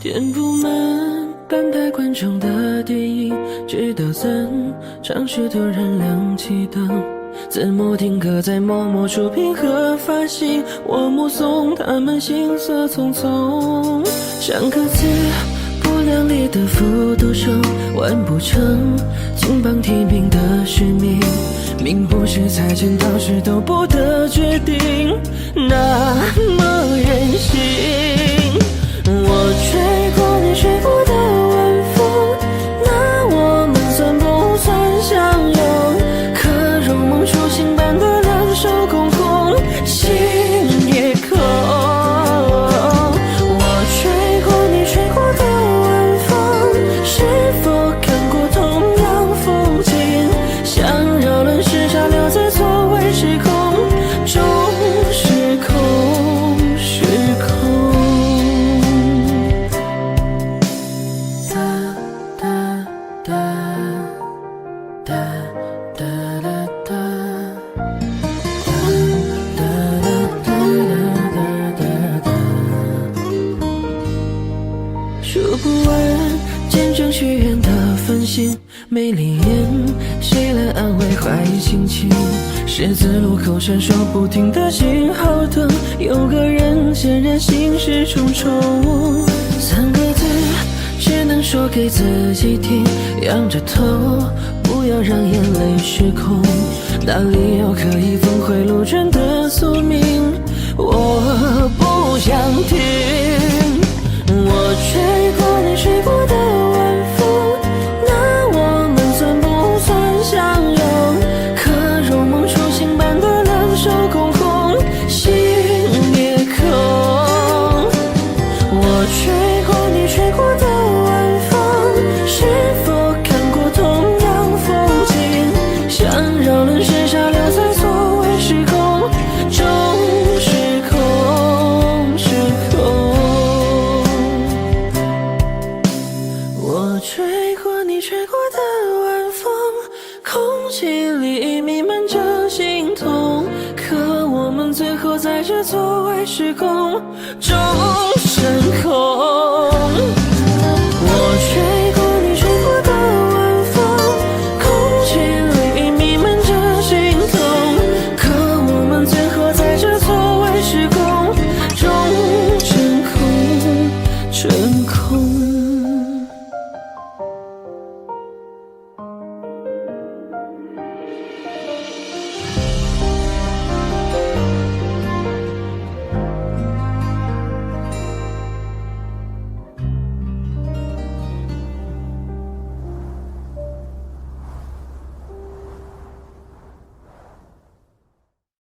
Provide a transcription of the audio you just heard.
填不满半排观众的电影，直到散场时突然亮起灯，字幕定格在某某出品和发行，我目送他们行色匆匆，像个字不量力的复读生，完不成金榜题名的使命，命不是裁剪刀石头布的决定，那么任性。我吹过你吹过的晚风，那我们算不算相拥？可如梦初醒般的两手空空，心也空。我吹过你吹过的晚风，是否看过同样风景？想绕轮时差留在错位时空中，时空时空。数不完见证许愿的繁星，没灵验谁来安慰怀疑心情？十字路口闪烁不停的信号灯，有个人显然心事重重。三个字只能说给自己听，仰着头不要让眼泪失控，哪里有可以峰回路转的宿命？我不想听。我吹过你吹过的晚风，那我们算不算相拥？可如梦初醒般的两手空空，心也空。我吹过你吹过的晚风，是否看过同样风景？想绕轮时差留在错位时空中，时空时空。我吹过你吹过的晚风，空气里弥漫着心痛，可我们最后在这错位时空中升空。我吹过你吹过的晚风，空气里弥漫着心痛，可我们最后在这错位时空中升空升空。